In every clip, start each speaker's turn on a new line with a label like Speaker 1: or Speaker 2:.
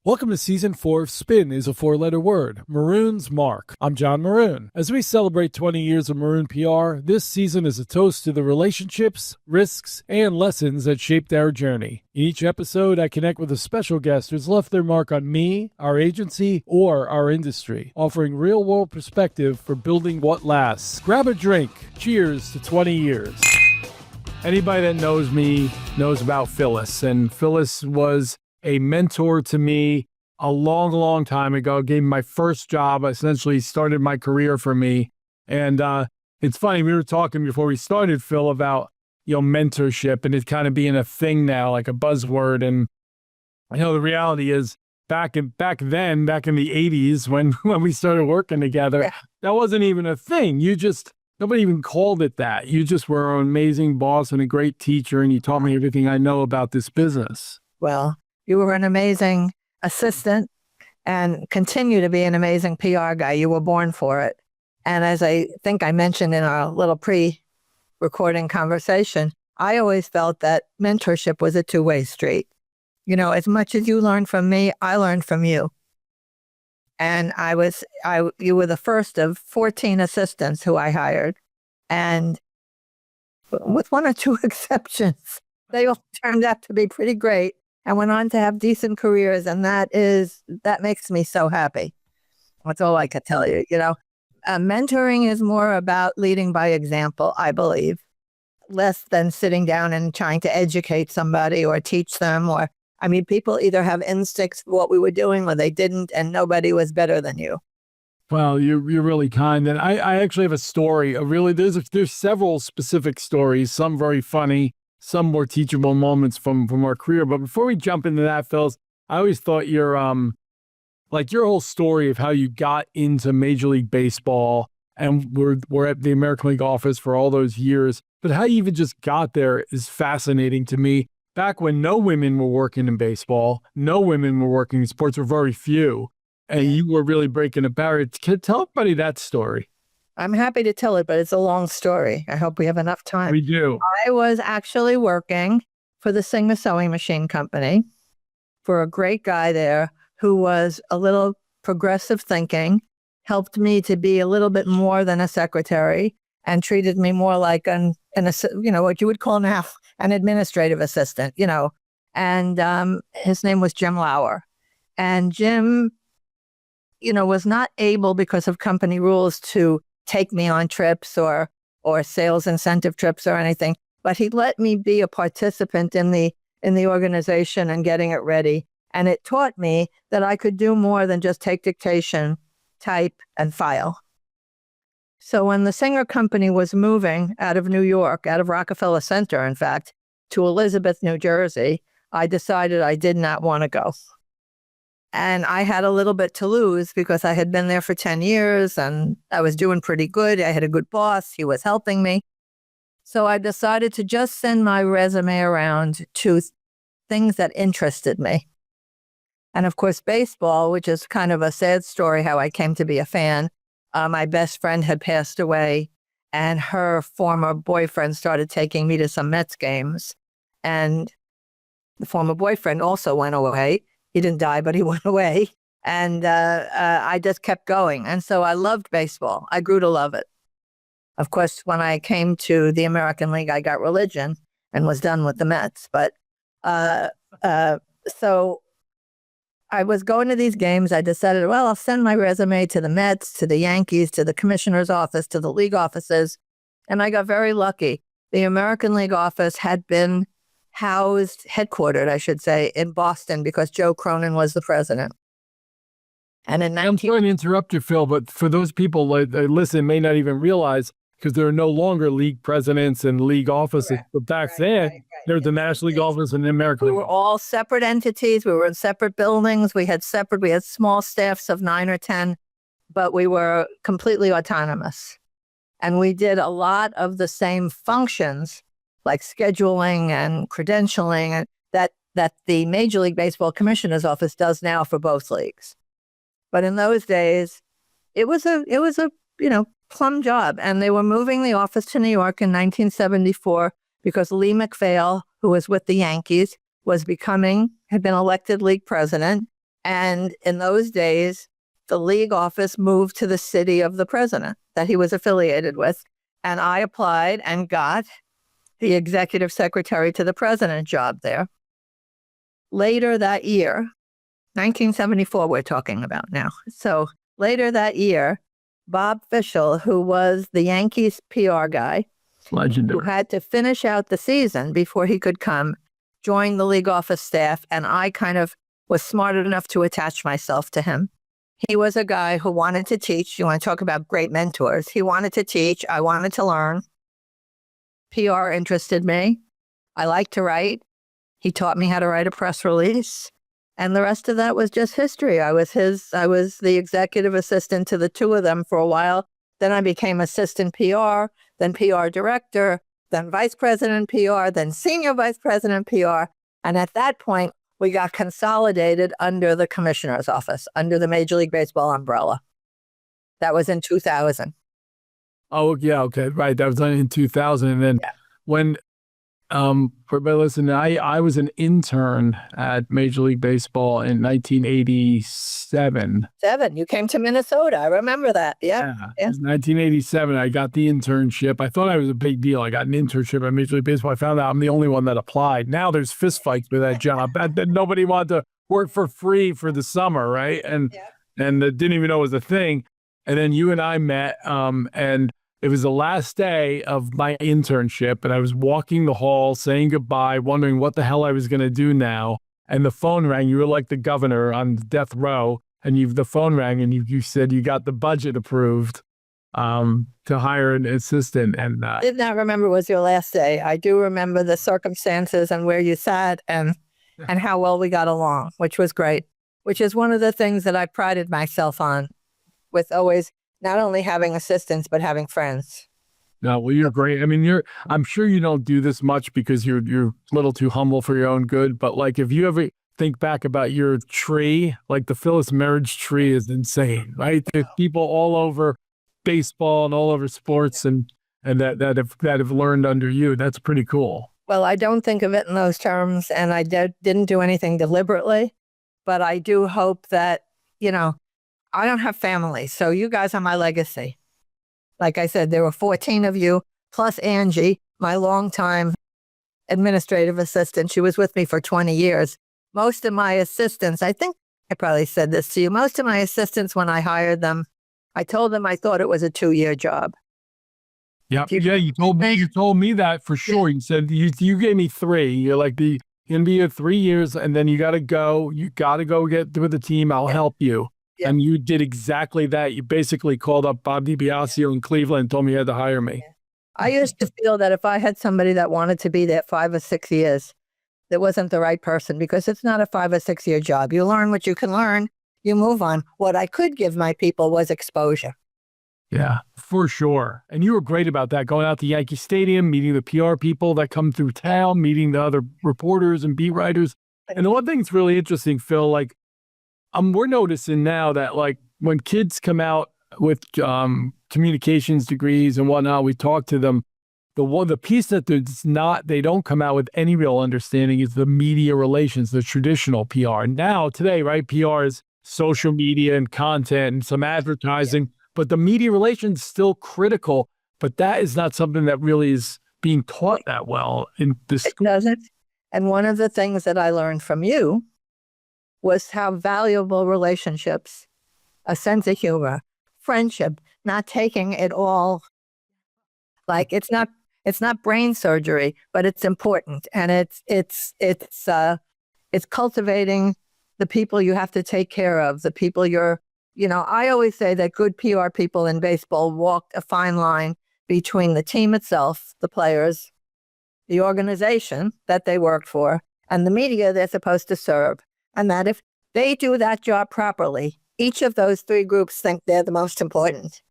Speaker 1: Welcome to Season 4 of Spin is a four-letter word, Maroon's Mark. I'm John Maroon. As we celebrate 20 years of Maroon PR, this season is a toast to the relationships, risks, and lessons that shaped our journey. In each episode, I connect with a special guest who's left their mark on me, our agency, or our industry, offering real-world perspective for building what lasts. Grab a drink. Cheers to 20 years. Anybody that knows me knows about Phyllis, and Phyllis was a mentor to me a long time ago. Gave me my first job, essentially started my career for me. And it's funny, we were talking before we started, Phil, about mentorship and it kind of being a thing now, like a buzzword. And the reality is back in the 80s when we started working together, that wasn't even a thing. Nobody even called it that. You just were an amazing boss and a great teacher, and you taught me everything I know about this business.
Speaker 2: Well, you were an amazing assistant and continue to be an amazing PR guy. You were born for it. And as I think I mentioned in our little pre-recording conversation, I always felt that mentorship was a two-way street. As much as you learned from me, I learned from you. And you were the first of 14 assistants who I hired. And with one or two exceptions, they all turned out to be pretty great and went on to have decent careers. And that makes me so happy. That's all I could tell you. Mentoring is more about leading by example, I believe, less than sitting down and trying to educate somebody or teach them. People either have instincts for what we were doing or they didn't, and nobody was better than you.
Speaker 1: Well, you're really kind. And I actually have a story. There's several specific stories, some very funny, some more teachable moments from our career. But before we jump into that, Phyllis, I always thought your whole story of how you got into Major League Baseball and we're at the American League office for all those years, but how you even just got there is fascinating to me. Back when no women were working in baseball, no women were working in sports, were very few, and you were really breaking a barrier. Tell everybody that story.
Speaker 2: I'm happy to tell it, but it's a long story. I hope we have enough time.
Speaker 1: We do.
Speaker 2: I was actually working for the Singer Sewing Machine Company for a great guy there who was a little progressive thinking, helped me to be a little bit more than a secretary, and treated me more like what you would call now an administrative assistant, and his name was Jim Lauer. And Jim, was not able because of company rules to take me on trips or sales incentive trips or anything, but he let me be a participant in the organization and getting it ready. And it taught me that I could do more than just take dictation, type, and file. So when the Singer Company was moving out of New York, out of Rockefeller Center, in fact, to Elizabeth, New Jersey, I decided I did not want to go. And I had a little bit to lose because I had been there for 10 years and I was doing pretty good. I had a good boss. He was helping me. So I decided to just send my resume around to things that interested me. And of course, baseball, which is kind of a sad story how I came to be a fan. My best friend had passed away and her former boyfriend started taking me to some Mets games. And the former boyfriend also went away. He didn't die, but he went away. And I just kept going. And so I loved baseball. I grew to love it. Of course, when I came to the American League, I got religion and was done with the Mets. But so I was going to these games. I decided, well, I'll send my resume to the Mets, to the Yankees, to the commissioner's office, to the league offices. And I got very lucky. The American League office had been headquartered, I should say, in Boston because Joe Cronin was the president. And
Speaker 1: I'm sorry to interrupt you, Phil, but for those people that listen, may not even realize, because there are no longer league presidents and league offices. Correct. But back then, there was the National League office and the American League.
Speaker 2: We were all separate entities. We were in separate buildings. We had small staffs of 9 or 10, but we were completely autonomous. And we did a lot of the same functions like scheduling and credentialing that the Major League Baseball Commissioner's Office does now for both leagues. But in those days, it was a plum job. And they were moving the office to New York in 1974 because Lee MacPhail, who was with the Yankees, had been elected league president. And in those days, the league office moved to the city of the president that he was affiliated with. And I applied and got the executive secretary to the president job there. Later that year, 1974, we're talking about now. So later that year, Bob Fischel, who was the Yankees PR guy,
Speaker 1: Legendary.
Speaker 2: who had to finish out the season before he could come, joined the league office staff, and I kind of was smart enough to attach myself to him. He was a guy who wanted to teach. You want to talk about great mentors. He wanted to teach. I wanted to learn. PR interested me. I liked to write. He taught me how to write a press release. And the rest of that was just history. I was the executive assistant to the two of them for a while. Then I became assistant PR, then PR director, then vice president PR, then senior vice president PR. And at that point, we got consolidated under the commissioner's office, under the Major League Baseball umbrella. That was in 2000.
Speaker 1: Oh, yeah. Okay. Right. That was in 2000. And then when, for everybody listening, I was an intern at Major League Baseball in 1987.
Speaker 2: You came to Minnesota. I remember that. Yeah.
Speaker 1: It was 1987. I got the internship. I thought I was a big deal. I got an internship at Major League Baseball. I found out I'm the only one that applied. Now there's fistfights with that job. That nobody wanted to work for free for the summer, right? And didn't even know it was a thing. And then you and I met, and it was the last day of my internship, and I was walking the hall saying goodbye, wondering what the hell I was going to do now. And the phone rang. You were like the governor on death row, and the phone rang, and you said you got the budget approved to hire an assistant. And
Speaker 2: I did not remember it was your last day. I do remember the circumstances and where you sat and how well we got along, which was great, which is one of the things that I prided myself on, with always not only having assistants, but having friends.
Speaker 1: No, well, you're great. I mean, I'm sure you don't do this much because you're a little too humble for your own good. But like, if you ever think back about your tree, like the Phyllis Merhige tree is insane, right? There's people all over baseball and all over sports and that have learned under you. That's pretty cool.
Speaker 2: Well, I don't think of it in those terms, and I didn't do anything deliberately, but I do hope that, I don't have family, so you guys are my legacy. Like I said, there were 14 of you, plus Angie, my longtime administrative assistant. She was with me for 20 years. Most of my assistants, I think I probably said this to you, most of my assistants, when I hired them, I told them I thought it was a 2-year job.
Speaker 1: Yeah, you told me that for sure. You said you gave me 3. You're like, you're going to be here 3 years, and then you got to go get with the team. I'll help you. Yeah. And you did exactly that. You basically called up Bob DiBiasio in Cleveland and told me you had to hire me.
Speaker 2: I used to feel that if I had somebody that wanted to be there 5 or 6 years, that wasn't the right person, because it's not a 5 or 6 year job. You learn what you can learn, you move on. What I could give my people was exposure.
Speaker 1: Yeah, for sure. And you were great about that, going out to Yankee Stadium, meeting the PR people that come through town, meeting the other reporters and beat writers. And the one thing that's really interesting, Phil, like, we're noticing now that, like, when kids come out with communications degrees and whatnot, we talk to them. The piece that they don't come out with any real understanding is the media relations, the traditional PR. And now today, right, PR is social media and content and some advertising, but the media relations is still critical. But that is not something that really is being taught that well in the school.
Speaker 2: It doesn't. And one of the things that I learned from you was how valuable relationships, a sense of humor, friendship, not taking it all, like it's not brain surgery, but it's important. And it's cultivating the people you have to take care of, the people I always say that good PR people in baseball walked a fine line between the team itself, the players, the organization that they worked for, and the media they're supposed to serve. And that if they do that job properly, each of those 3 groups think they're the most important.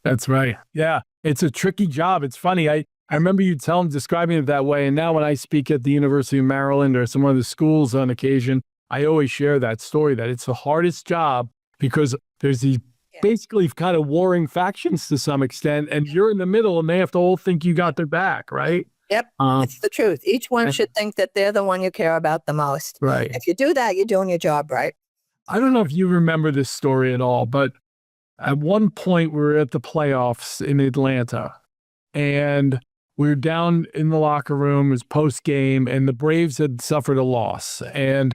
Speaker 1: That's right. Yeah. It's a tricky job. It's funny. I remember you describing it that way. And now when I speak at the University of Maryland or some of the schools on occasion, I always share that story, that it's the hardest job because there's these basically kind of warring factions to some extent, and you're in the middle and they have to all think you got their back, right?
Speaker 2: Yep, it's the truth. Each one should think that they're the one you care about the most.
Speaker 1: Right.
Speaker 2: If you do that, you're doing your job right.
Speaker 1: I don't know if you remember this story at all, but at one point we were at the playoffs in Atlanta and we were down in the locker room. It was post game and the Braves had suffered a loss. And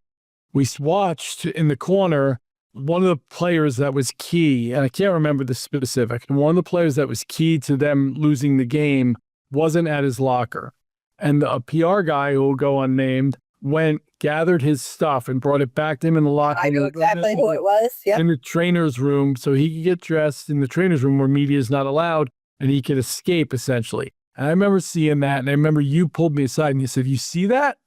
Speaker 1: we watched in the corner one of the players that was key, and I can't remember the specific, and one of the players that was key to them losing the game wasn't at his locker. And a PR guy who will go unnamed went, gathered his stuff and brought it back to him in the locker room.
Speaker 2: I knew exactly who it was. Yeah.
Speaker 1: In the trainer's room, so he could get dressed in the trainer's room where media is not allowed and he could escape essentially. And I remember seeing that, and I remember you pulled me aside and you said, "You see that?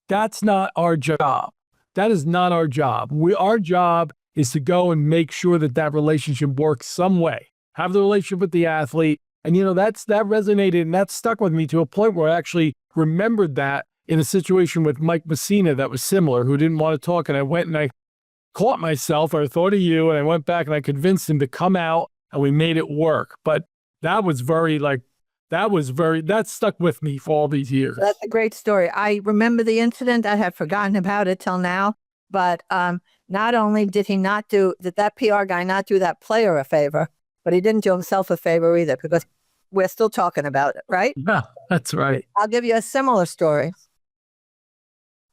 Speaker 1: That's not our job. That is not our job. Our job is to go and make sure that that relationship works some way. Have the relationship with the athlete." And, that resonated and that stuck with me to a point where I actually remembered that in a situation with Mike Messina that was similar, who didn't want to talk. And I went and I caught myself, or I thought of you, and I went back and I convinced him to come out and we made it work. But that was that stuck with me for all these years.
Speaker 2: That's a great story. I remember the incident. I had forgotten about it till now. But not only did that PR guy not do that player a favor, but he didn't do himself a favor either, because we're still talking about it, right?
Speaker 1: Yeah, that's right.
Speaker 2: I'll give you a similar story.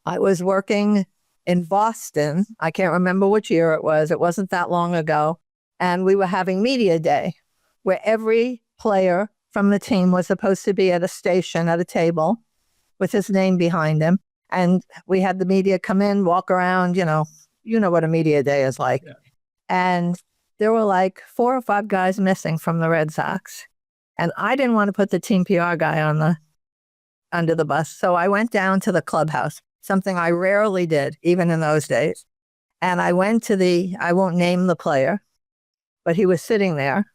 Speaker 2: I was working in Boston. I can't remember which year it was. It wasn't that long ago. And we were having media day where every player from the team was supposed to be at a station at a table with his name behind him. And we had the media come in, walk around, you know what a media day is like. Yeah. And there were like 4 or 5 guys missing from the Red Sox. And I didn't want to put the team PR guy under the bus. So I went down to the clubhouse, something I rarely did, even in those days. And I went to I won't name the player, but he was sitting there.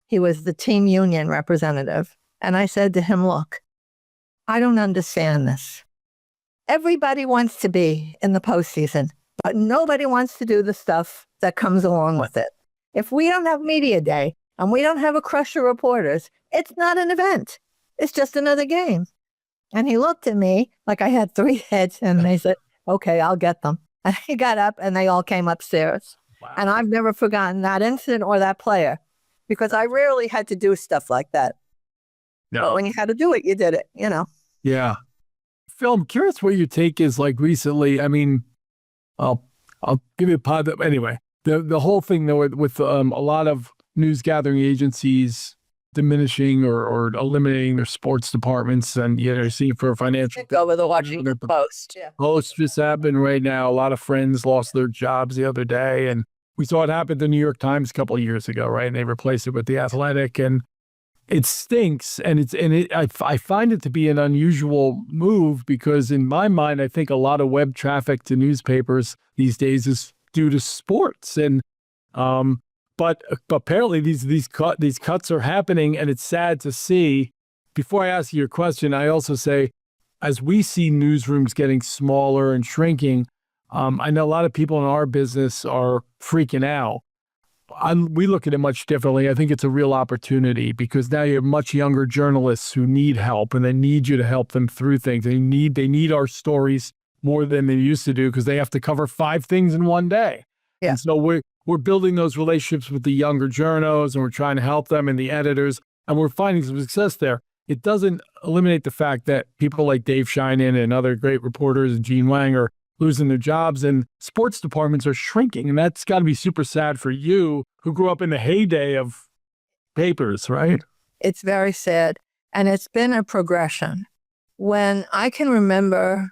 Speaker 2: He was the team union representative. And I said to him, "Look, I don't understand this. Everybody wants to be in the postseason, but nobody wants to do the stuff that comes along with it. If we don't have media day and we don't have a crush of reporters, it's not an event. It's just another game." And he looked at me like I had 3 heads, and they said, "Okay, I'll get them." And he got up and they all came upstairs. Wow. And I've never forgotten that incident or that player, because I rarely had to do stuff like that. No. But when you had to do it, you did it,
Speaker 1: Yeah. Phil, I'm curious what your take is like recently. I mean, I'll give you a pod. Anyway, the whole thing though with a lot of news gathering agencies diminishing or eliminating their sports departments, and seeing for financial.
Speaker 2: Go with the Washington Post. Yeah.
Speaker 1: Post just happened right now. A lot of friends lost their jobs the other day, and we saw it happen to the New York Times a couple of years ago, right? And they replaced it with the Athletic, and it stinks. And I find it to be an unusual move, because in my mind, I think a lot of web traffic to newspapers these days is due to sports. And but apparently these cuts are happening, and it's sad to see. Before I ask you your question, I also say, as we see newsrooms getting smaller and shrinking, I know a lot of people in our business are freaking out. We look at it much differently. I think it's a real opportunity, because now you have much younger journalists who need help, and they need you to help them through things. They need our stories more than they used to do, because they have to cover 5 things in one day. Yeah. And so we're building those relationships with the younger journos, and we're trying to help them and the editors, and we're finding some success there. It doesn't eliminate the fact that people like Dave Sheinin and other great reporters and Gene Wang are losing their jobs, and sports departments are shrinking. And that's got to be super sad for you, who grew up in the heyday of papers, right?
Speaker 2: It's very sad. And it's been a progression. When I can remember,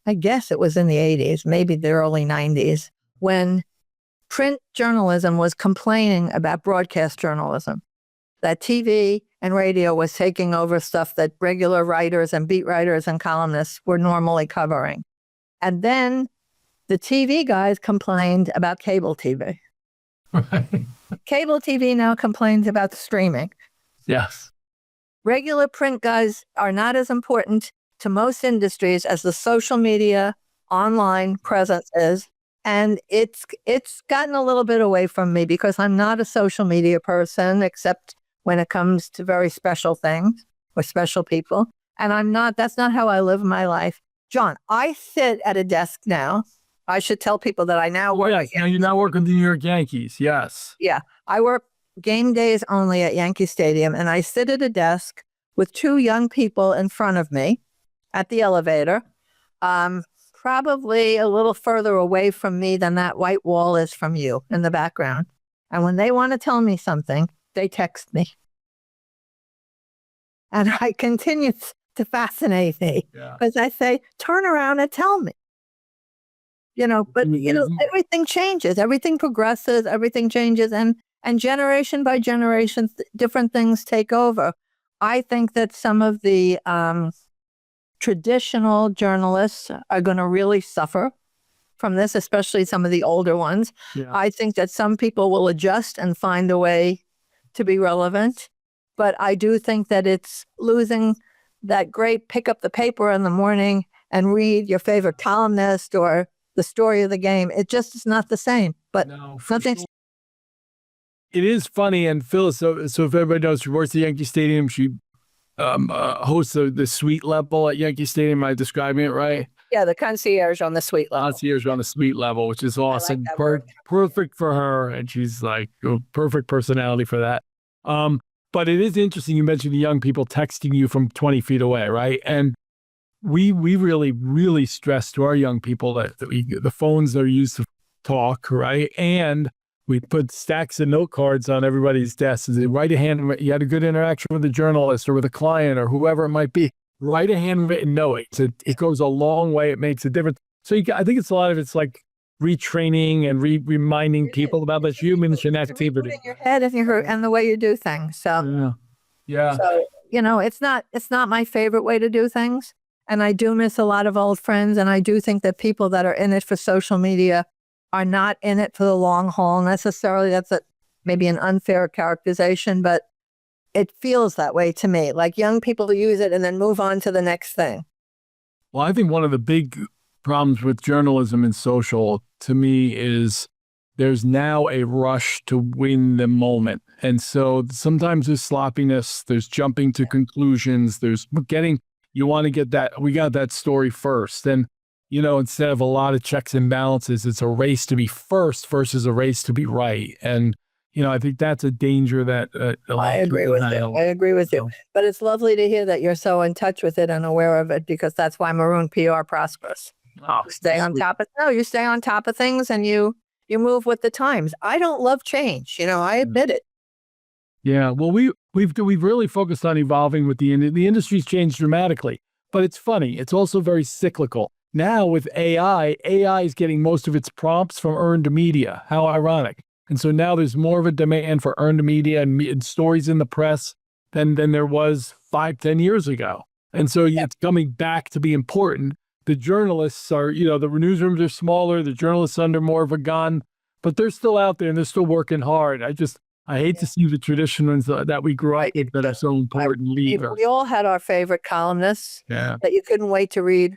Speaker 2: I guess it was in the 80s, maybe the early 90s, when print journalism was complaining about broadcast journalism, that TV and radio was taking over stuff that regular writers and beat writers and columnists were normally covering. And then the TV guys complained about cable TV. Right. Cable TV now complains about streaming.
Speaker 1: Yes.
Speaker 2: Regular print guys are not as important to most industries as the social media online presence is. And it's gotten a little bit away from me, because I'm not a social media person, except when it comes to very special things or special people. And that's not how I live my life. John, I sit at a desk now I should tell people that I now
Speaker 1: Oh,
Speaker 2: work.
Speaker 1: yes. Now you now work with the New York Yankees. Yes.
Speaker 2: Yeah, I work game days only at Yankee Stadium, and I sit at a desk with two young people in front of me at the elevator, probably a little further away from me than that white wall is from you in the background. And when they want to tell me something, they text me. And I continue to fascinate me because I say, turn around and tell me. But everything changes, everything progresses, everything changes, and generation by generation, different things take over. I think that some of the traditional journalists are going to really suffer from this, especially some of the older ones.
Speaker 1: Yeah.
Speaker 2: I think that some people will adjust and find a way to be relevant, but I do think that it's losing that great pick up the paper in the morning and read your favorite columnist or the story of the game. It just is not the same. But
Speaker 1: No,
Speaker 2: nothing.
Speaker 1: sure. It is funny, and Phyllis. So if everybody knows, she works at Yankee Stadium. She hosts the suite level at Yankee Stadiam. Am I describing it right?
Speaker 2: Yeah, the concierge on the suite level.
Speaker 1: Concierge on the suite level, which is awesome.
Speaker 2: that word.
Speaker 1: Perfect for her, and she's like a perfect personality for that. But it is interesting. You mentioned the young people texting you from 20 feet away, right? And we really, really stress to our young people that the phones are used to talk, right? And we put stacks of note cards on everybody's desks. Write a hand. You had a good interaction with a journalist or with a client or whoever it might be. Write a handwritten note. It goes a long way. It makes a difference. So I think it's a lot of it's like retraining and reminding people about this human connectivity
Speaker 2: In your head and the way you do things. So
Speaker 1: yeah.
Speaker 2: So it's not my favorite way to do things. And I do miss a lot of old friends. And I do think that people that are in it for social media are not in it for the long haul necessarily. That's maybe an unfair characterization, but it feels that way to me. Like young people use it and then move on to the next thing.
Speaker 1: Well, I think one of the big problems with journalism and social to me is there's now a rush to win the moment. And so sometimes there's sloppiness, there's jumping to conclusions, you want to get that, we got that story first. And, instead of a lot of checks and balances, it's a race to be first versus a race to be right. And, I think that's a danger that
Speaker 2: I agree with you. I agree with you. But it's lovely to hear that you're so in touch with it and aware of it, because that's why Maroon PR prospers.
Speaker 1: Oh,
Speaker 2: you stay on top of things and you move with the times. I don't love change. I admit it.
Speaker 1: Yeah. Well, we've really focused on evolving with the industry's changed dramatically, but it's funny. It's also very cyclical. Now with AI is getting most of its prompts from earned media. How ironic. And so now there's more of a demand for earned media and stories in the press than there was 5-10 years ago. And so it's coming back to be important. The journalists are, the newsrooms are smaller, the journalists under more of a gun, but they're still out there and they're still working hard. I hate to see the traditions that we grew up with that are so important leave.
Speaker 2: We all had our favorite columnists that you couldn't wait to read.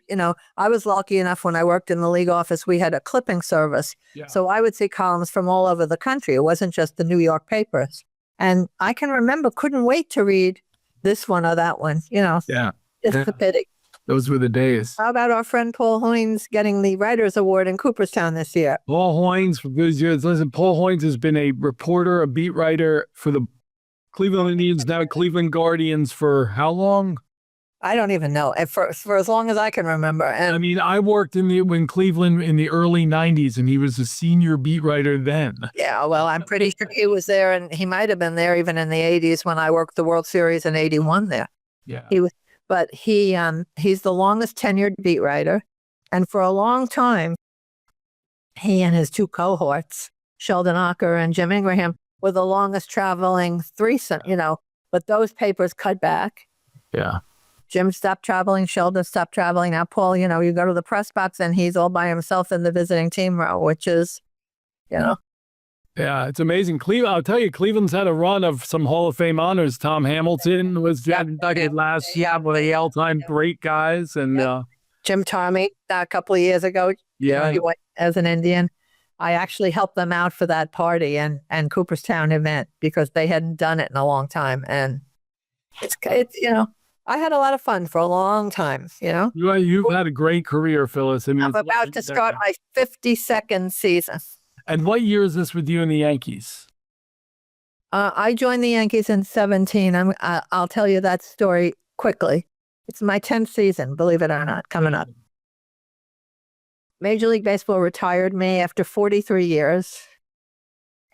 Speaker 2: I was lucky enough when I worked in the league office, we had a clipping service. Yeah. So I would see columns from all over the country. It wasn't just the New York papers. And I can remember, couldn't wait to read this one or that one, It's a pity.
Speaker 1: Those were the days.
Speaker 2: How about our friend Paul Hoynes getting the Writers Award in Cooperstown this year?
Speaker 1: Paul Hoynes, for good years. Listen, Paul Hoynes has been a reporter, a beat writer for the Cleveland Indians, now Cleveland Guardians for how long?
Speaker 2: I don't even know. For as long as I can remember. And
Speaker 1: I worked in Cleveland in the early 90s, and he was a senior beat writer then. Yeah,
Speaker 2: well, I'm pretty sure he was there, and he might have been there even in the 80s when I worked the World Series in 81 there.
Speaker 1: Yeah.
Speaker 2: He was. But he's the longest tenured beat writer. And for a long time, he and his two cohorts, Sheldon Ocker and Jim Ingraham, were the longest traveling threesome, but those papers cut back.
Speaker 1: Yeah.
Speaker 2: Jim stopped traveling, Sheldon stopped traveling. Now, Paul, you go to the press box and he's all by himself in the visiting team row, which is,
Speaker 1: Yeah, it's amazing. I'll tell you, Cleveland's had a run of some Hall of Fame honors. Tom Hamilton was inducted last year, one of the all-time great guys. And
Speaker 2: Jim Tomey, a couple of years ago, he went as an Indian. I actually helped them out for that party and Cooperstown event because they hadn't done it in a long time. And it's I had a lot of fun for a long time, you know.
Speaker 1: You've had a great career, Phyllis. I mean,
Speaker 2: I'm about to start my 52nd season.
Speaker 1: And what year is this with you and the Yankees?
Speaker 2: I joined the Yankees in 17. I'll tell you that story quickly. It's my 10th season, believe it or not, coming up. Major League Baseball retired me after 43 years,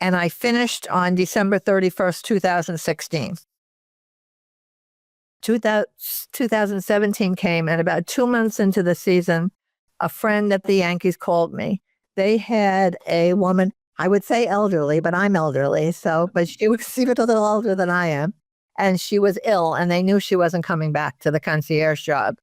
Speaker 2: and I finished on December 31st, 2016. 2017 came, and about 2 months into the season, a friend at the Yankees called me. They had a woman, I would say elderly, but I'm elderly, but she was even a little older than I am, and she was ill, and they knew she wasn't coming back to the concierge job.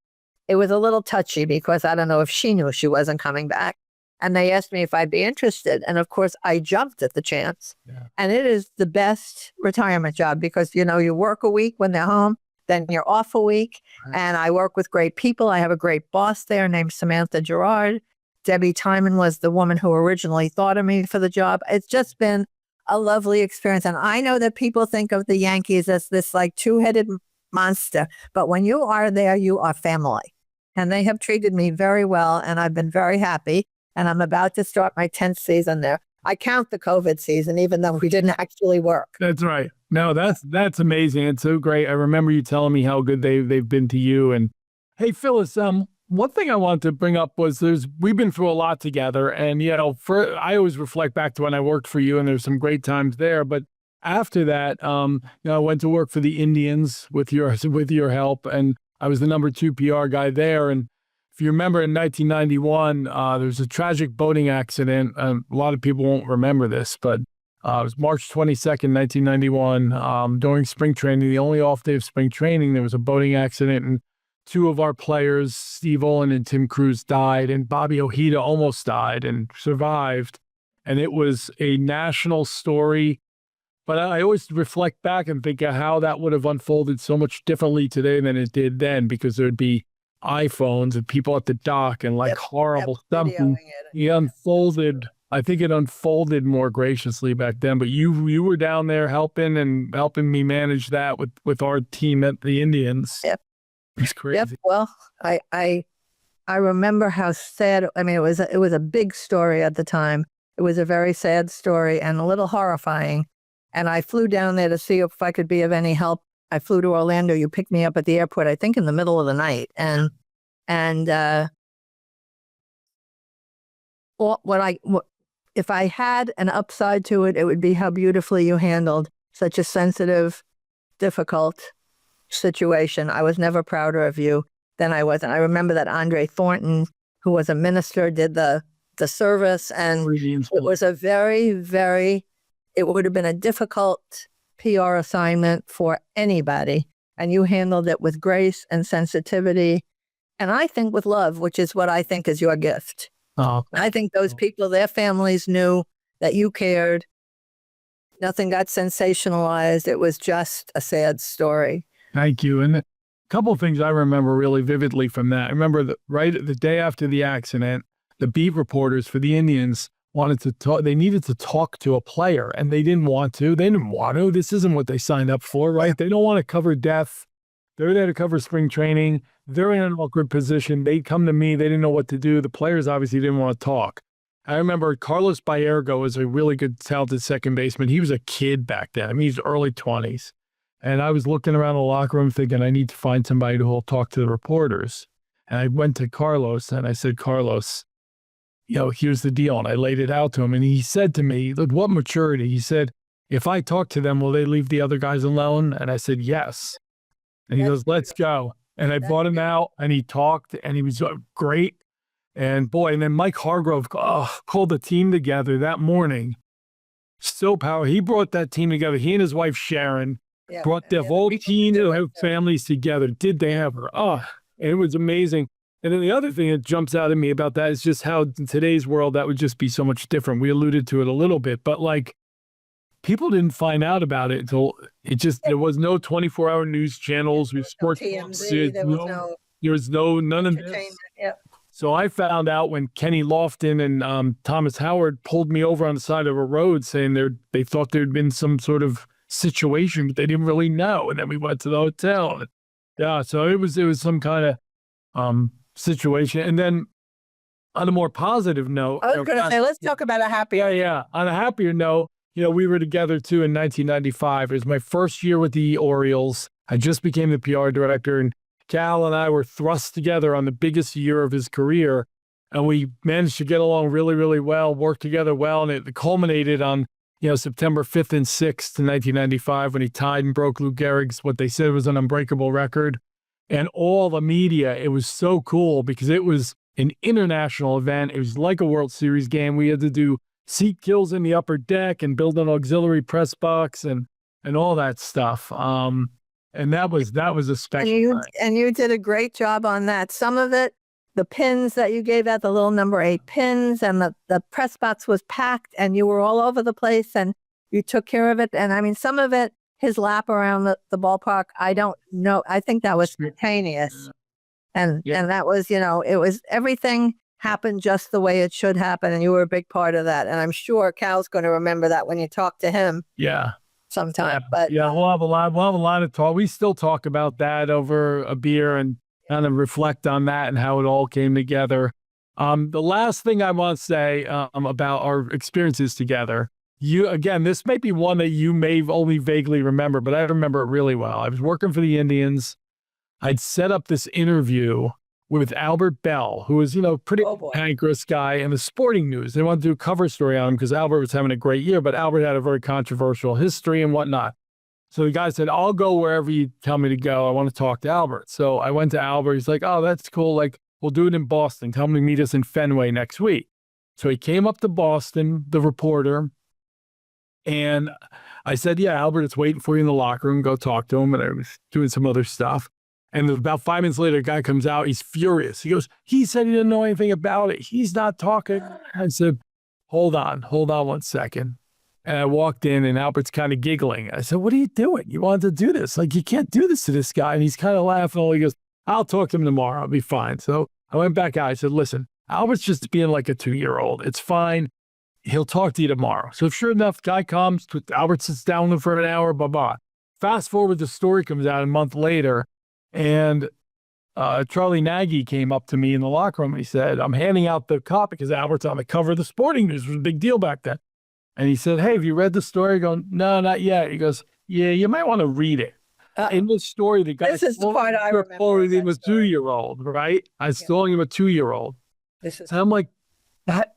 Speaker 2: It was a little touchy because I don't know if she knew she wasn't coming back. And they asked me if I'd be interested. And of course, I jumped at the chance. Yeah. And it is the best retirement job because, you know, you work a week when they're home, then you're off a week. Right. And I work with great people. I have a great boss there named Samantha Gerard. Debbie Timon was the woman who originally thought of me for the job. It's just been a lovely experience. And I know that people think of the Yankees as this like two-headed monster, but when you are there, you are family. And they have treated me very well, and I've been very happy. And I'm about to start my 10th season there. I count the COVID season, even though we didn't actually work.
Speaker 1: That's right. No, that's amazing. It's so great. I remember you telling me how good they've been to you. And hey, Phyllis, one thing I wanted to bring up was we've been through a lot together, and you know, I always reflect back to when I worked for you, and there's some great times there. But after that, you know, I went to work for the Indians with your help, and I was the number 2 PR guy there. And if you remember in 1991, there was a tragic boating accident. A lot of people won't remember this, but it was March 22nd, 1991. During spring training, the only off day of spring training, there was a boating accident, and 2 of our players, Steve Olin and Tim Cruz, died, and Bobby Ojeda almost died and survived. And it was a national story. But I always reflect back and think of how that would have unfolded so much differently today than it did then, because there'd be iPhones and people at the dock and like horrible stuff. I think it unfolded more graciously back then, but you were down there helping me manage that with our team at the Indians.
Speaker 2: Yep.
Speaker 1: It's crazy.
Speaker 2: Yep. Well, I remember how sad, I mean, it was a big story at the time. It was a very sad story and a little horrifying. And I flew down there to see if I could be of any help. I flew to Orlando. You picked me up at the airport, I think in the middle of the night. And if I had an upside to it, it would be how beautifully you handled such a sensitive, difficult situation. I was never prouder of you than I was. And I remember that Andre Thornton, who was a minister, did the service. And it was a very, very, it would have been a difficult PR assignment for anybody. And you handled it with grace and sensitivity. And I think with love, which is what I think is your gift. Oh, I think those people, their families knew that you cared. Nothing got sensationalized. It was just a sad story.
Speaker 1: Thank you. And a couple of things I remember really vividly from that. I remember that right the day after the accident, the beat reporters for the Indians wanted to talk. They needed to talk to a player, and they didn't want to. They didn't want to. This isn't what they signed up for, right? They don't want to cover death. They're there to cover spring training. They're in an awkward position. They come to me. They didn't know what to do. The players obviously didn't want to talk. I remember Carlos Baerga was a really good, talented second baseman. He was a kid back then. I mean, he's early 20s. And I was looking around the locker room thinking, I need to find somebody who will talk to the reporters. And I went to Carlos and I said, Carlos, you know, here's the deal. And I laid it out to him. And he said to me, look, what maturity? He said, if I talk to them, will they leave the other guys alone? And I said, yes. And he goes, let's go. And I brought him out and he talked and he was great. And boy, and then Mike Hargrove called the team together that morning. So powerful. He brought that team together. He and his wife, Sharon, brought their whole team to families together. Did they ever? Oh, and it was amazing. And then the other thing that jumps out at me about that is just how in today's world, that would just be so much different. We alluded to it a little bit, but like people didn't find out about it until there was no 24-hour news channels. We sports.
Speaker 2: TMZ,
Speaker 1: there was none of this.
Speaker 2: Yep.
Speaker 1: So I found out when Kenny Lofton and Thomas Howard pulled me over on the side of a road saying they thought there'd been some sort of situation, but they didn't really know. And then we went to the hotel. Yeah. So it was some kind of situation. And then on a more positive note,
Speaker 2: I was going to say, let's talk about a happier.
Speaker 1: yeah. On a happier note, we were together too in 1995. It was my first year with the Orioles. I just became the PR director, and Cal and I were thrust together on the biggest year of his career. And we managed to get along really, really well, work together well. And it culminated on, September 5th and 6th in 1995 when he tied and broke Lou Gehrig's, what they said was an unbreakable record. And all the media, it was so cool because it was an international event. It was like a World Series game. We had to do seat kills in the upper deck and build an auxiliary press box and all that stuff. And that was a special time.
Speaker 2: And you did a great job on that. Some of it, the pins that you gave out, the little number 8 pins, and the press box was packed and you were all over the place and you took care of it. And I mean, some of it, his lap around the ballpark, I don't know. I think that was spontaneous. And that was, it was everything happened just the way it should happen. And you were a big part of that. And I'm sure Cal's going to remember that when you talk to him.
Speaker 1: Yeah.
Speaker 2: Sometime. But
Speaker 1: we'll have a lot of talk. We still talk about that over a beer and kind of reflect on that and how it all came together. The last thing I want to say about our experiences together, this may be one that you may only vaguely remember, but I remember it really well. I was working for the Indians. I'd set up this interview with Albert Bell, who was, pretty cantankerous guy in the sporting news. They wanted to do a cover story on him because Albert was having a great year, but Albert had a very controversial history and whatnot. So the guy said, I'll go wherever you tell me to go. I want to talk to Albert. So I went to Albert. He's like, oh, that's cool. Like, we'll do it in Boston. Tell him to meet us in Fenway next week. So he came up to Boston, the reporter, and I said, yeah, Albert, it's waiting for you in the locker room. Go talk to him. And I was doing some other stuff. And about 5 minutes later, a guy comes out. He's furious. He goes, he said he didn't know anything about it. He's not talking. I said, hold on 1 second. And I walked in and Albert's kind of giggling. I said, what are you doing? You wanted to do this. Like, you can't do this to this guy. And he's kind of laughing. He goes, I'll talk to him tomorrow. I'll be fine. So I went back out. I said, listen, Albert's just being like a 2-year-old. It's fine. He'll talk to you tomorrow. So sure enough, guy comes, Albert sits down with him for an hour, blah. Fast forward, the story comes out a month later. And Charlie Nagy came up to me in the locker room. And he said, I'm handing out the copy because Albert's on the cover of the Sporting News. It was a big deal back then. And he said, hey, have you read the story? Going, no, not yet. He goes, yeah, you might want to read it. In this story, the guy
Speaker 2: this is the part I remember.
Speaker 1: He was a 2-year-old, right? I was calling him a 2-year-old. And I'm like, that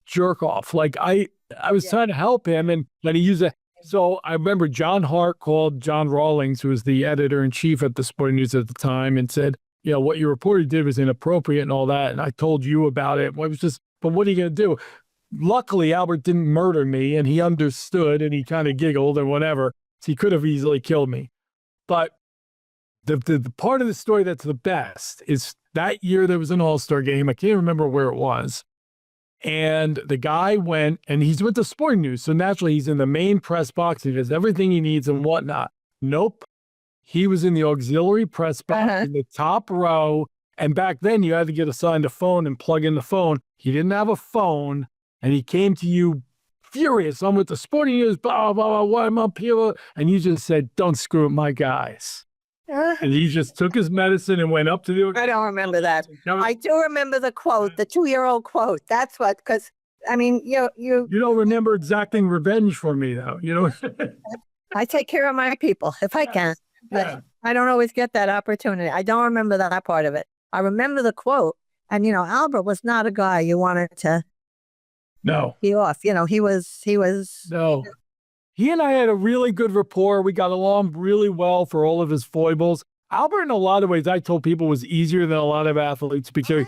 Speaker 1: jerk off. Like, I was trying to help him, and then he used a. So I remember John Hart called John Rawlings, who was the editor-in-chief at the Sporting News at the time, and said, what your reporter did was inappropriate and all that. And I told you about it. Well, it was just, but what are you going to do? Luckily, Albert didn't murder me, and he understood, and he kind of giggled and whatever. So he could have easily killed me. But the part of the story that's the best is that year there was an All-Star game. I can't remember where it was. And the guy went, and he's with the Sporting News. So naturally, he's in the main press box. He does everything he needs and whatnot. Nope. He was in the auxiliary press box in the top row. And back then, you had to get assigned a phone and plug in the phone. He didn't have a phone. And he came to you furious. I'm with the Sporting News, blah, blah, blah, why I'm up here. And you just said, don't screw with my guys. And he just took his medicine and went up to the...
Speaker 2: I don't remember that. I do remember the quote, the 2-year-old quote. That's what, because, I mean, you
Speaker 1: don't remember exacting revenge for me, though.
Speaker 2: I take care of my people if I can. But I don't always get that opportunity. I don't remember that part of it. I remember the quote. And, Albert was not a guy you wanted to...
Speaker 1: No.
Speaker 2: He off. He was.
Speaker 1: No. He and I had a really good rapport. We got along really well for all of his foibles. Albert, in a lot of ways, I told people was easier than a lot of athletes because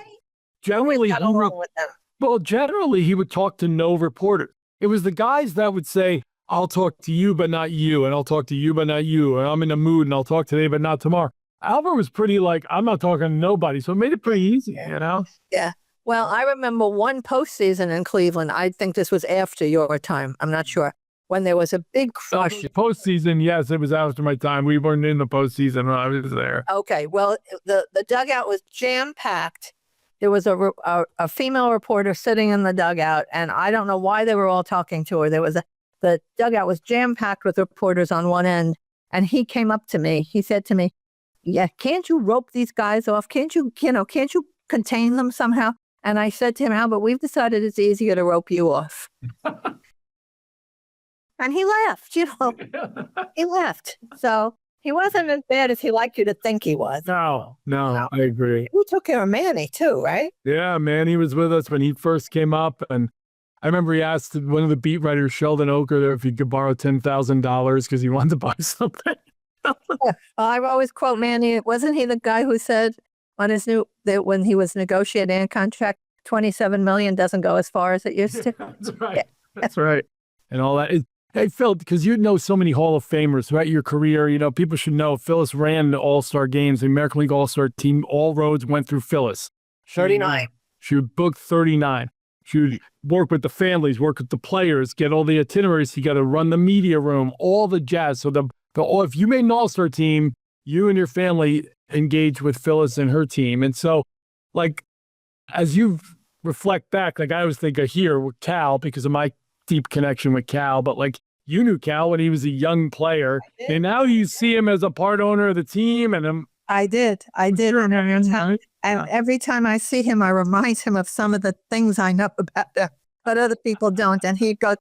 Speaker 1: generally, generally he would talk to no reporters. It was the guys that would say, I'll talk to you, but not you. And I'll talk to you, but not you. And I'm in a mood and I'll talk today, but not tomorrow. Albert was pretty like, I'm not talking to nobody. So it made it pretty easy,
Speaker 2: Yeah. Well, I remember one postseason in Cleveland. I think this was after your time. I'm not sure. When there was a big crush.
Speaker 1: Postseason, yes, it was after my time. We weren't in the postseason when I was there.
Speaker 2: Okay. Well, the dugout was jam-packed. There was a female reporter sitting in the dugout, and I don't know why they were all talking to her. The dugout was jam-packed with reporters on one end, and he came up to me. He said to me, yeah, can't you rope these guys off? Can't you contain them somehow? And I said to him, Albert, we've decided it's easier to rope you off. And he laughed, he laughed. So he wasn't as bad as he liked you to think he was.
Speaker 1: No, I agree.
Speaker 2: You took care of Manny too, right?
Speaker 1: Yeah, man, he was with us when he first came up. And I remember he asked one of the beat writers, Sheldon Oker, if he could borrow $10,000 because he wanted to buy something.
Speaker 2: I always quote Manny. Wasn't he the guy who said on his when he was negotiating a contract, $27 million doesn't go as far as it used to?
Speaker 1: That's right. That's right. And all that. Hey, Phil, because you know so many Hall of Famers throughout your career, you know, people should know Phyllis ran the All-Star games, the American League All-Star team. All roads went through Phyllis.
Speaker 2: 39.
Speaker 1: She would book 39. She would work with the families, work with the players, get all the itineraries together, run the media room, all the jazz. So if you made an All-Star team, you and your family engaged with Phyllis and her team. And so, like, as you reflect back, like I always think of here with Cal because of my deep connection with Cal, but like you knew Cal when he was a young player, and now you see him as a part owner of the team. And
Speaker 2: I did. Sure, and every time I see him, I remind him of some of the things I know about them, but other people don't. And he goes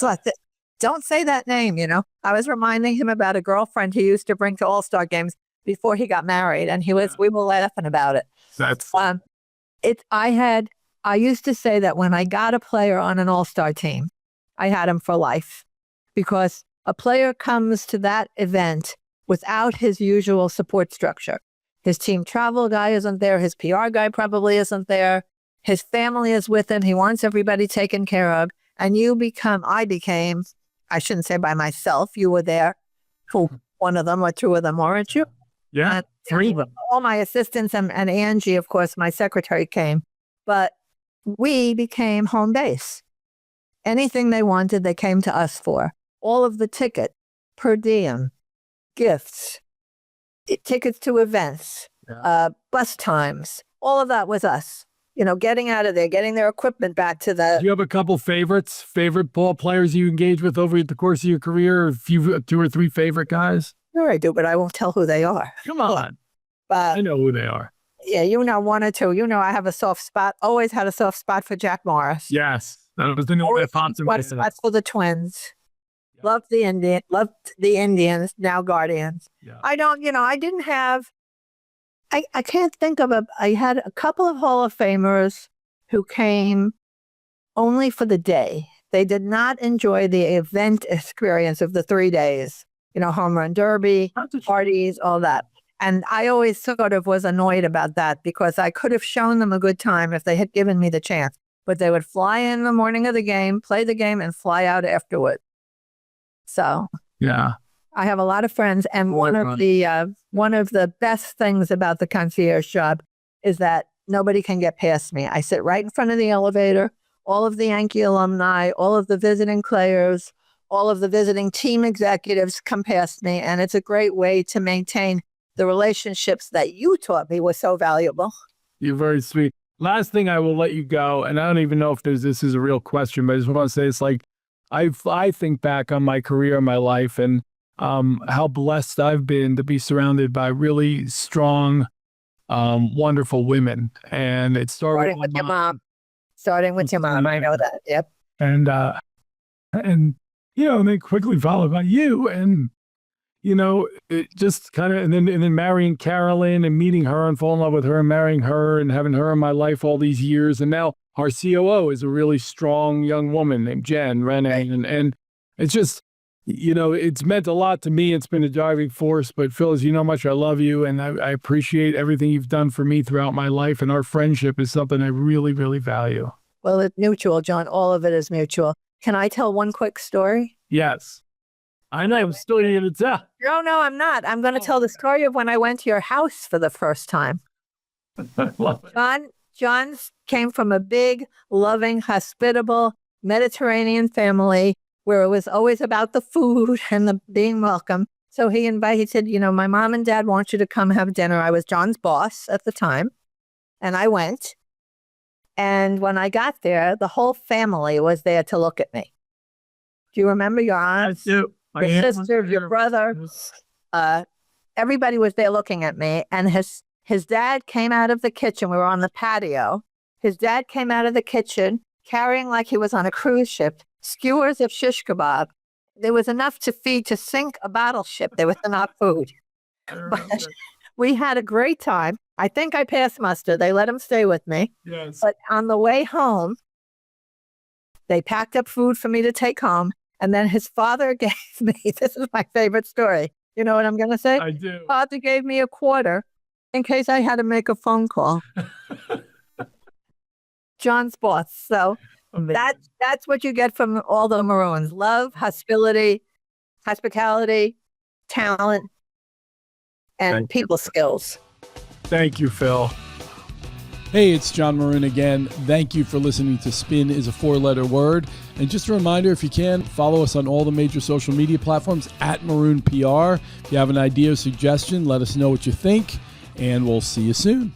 Speaker 2: like this. Don't say that name, you know. I was reminding him about a girlfriend he used to bring to All-Star games before he got married, and we were laughing about it.
Speaker 1: That's
Speaker 2: I used to say that when I got a player on an All-Star team, I had him for life, because a player comes to that event without his usual support structure. His team travel guy isn't there. His PR guy probably isn't there. His family is with him. He wants everybody taken care of. And I became, I shouldn't say by myself, you were there for one of them or two of them, weren't you?
Speaker 1: Yeah,
Speaker 2: and,
Speaker 1: 3 of them.
Speaker 2: All my assistants and Angie, of course, my secretary came. But we became home base. Anything they wanted, they came to us for. All of the ticket, per diem, gifts, tickets to events, bus times, all of that was us. You know, getting out of there, getting their equipment back to the...
Speaker 1: Do you have a couple favorite ball players you engaged with over the course of your career? A few, 2 or 3 favorite guys?
Speaker 2: Sure I do, but I won't tell who they are.
Speaker 1: Come on. I know who they are.
Speaker 2: Yeah, you know 1 or 2. You know I have a soft spot, always had a soft spot for Jack Morris.
Speaker 1: Yes. That was the new one that popped in my head.
Speaker 2: That's for the Twins. Yeah. Loved the Indians, now Guardians. Yeah. I didn't have... I can't think of I had a couple of Hall of Famers who came only for the day. They did not enjoy the event experience of the 3 days, you know, home run derby, parties, all that. And I always sort of was annoyed about that, because I could have shown them a good time if they had given me the chance. But they would fly in the morning of the game, play the game, and fly out afterward. So
Speaker 1: yeah.
Speaker 2: I have a lot of friends, and one of the best things about the concierge job is that nobody can get past me. I sit right in front of the elevator. All of the Yankee alumni, all of the visiting players, all of the visiting team executives come past me, and it's a great way to maintain the relationships that you taught me were so valuable.
Speaker 1: You're very sweet. Last thing, I will let you go, and I don't even know if this is a real question, but I just want to say it's like I think back on my career, my life, and how blessed I've been to be surrounded by really strong, wonderful women. And it started with
Speaker 2: your mom. Starting with your mom, I know that. Yep.
Speaker 1: And you know, and then quickly followed by you, and you know, it just kind of, and then marrying Carolyn and meeting her and falling in love with her and marrying her and having her in my life all these years, and now our COO is a really strong young woman named Jen Renee, and it's just, you know, it's meant a lot to me. It's been a driving force. But Phyllis, you know how much I love you, and I appreciate everything you've done for me throughout my life. And our friendship is something I really, really value.
Speaker 2: Well, it's mutual, John. All of it is mutual. Can I tell one quick story?
Speaker 1: Yes. I know. I'm still going to tell.
Speaker 2: No, I'm not. I'm going to tell the story of when I went to your house for the first time. John came from a big, loving, hospitable Mediterranean family where it was always about the food and the being welcome. So he said, you know, my mom and dad want you to come have dinner. I was John's boss at the time. And I went. And when I got there, the whole family was there to look at me. Do you remember your aunt, your sister, your brother? everybody was there looking at me, and his dad came out of the kitchen. We were on the patio. His dad came out of the kitchen carrying, like he was on a cruise ship, skewers of shish kebab. There was enough to sink a battleship. There was enough food. But we had a great time. I think I passed muster. They let him stay with me.
Speaker 1: Yes.
Speaker 2: But on the way home, they packed up food for me to take home. And then his father gave me, this is my favorite story. You know what I'm going to say?
Speaker 1: I do.
Speaker 2: Father gave me a quarter in case I had to make a phone call. John's boss. So that's what you get from all the Maroons. Love, hospitality, talent, and people skills.
Speaker 1: Thank you, Phil. Hey, it's John Maroon again. Thank you for listening to Spin is a Four-Letter Word. And just a reminder, if you can, follow us on all the major social media platforms at Maroon PR. If you have an idea or suggestion, let us know what you think, and we'll see you soon.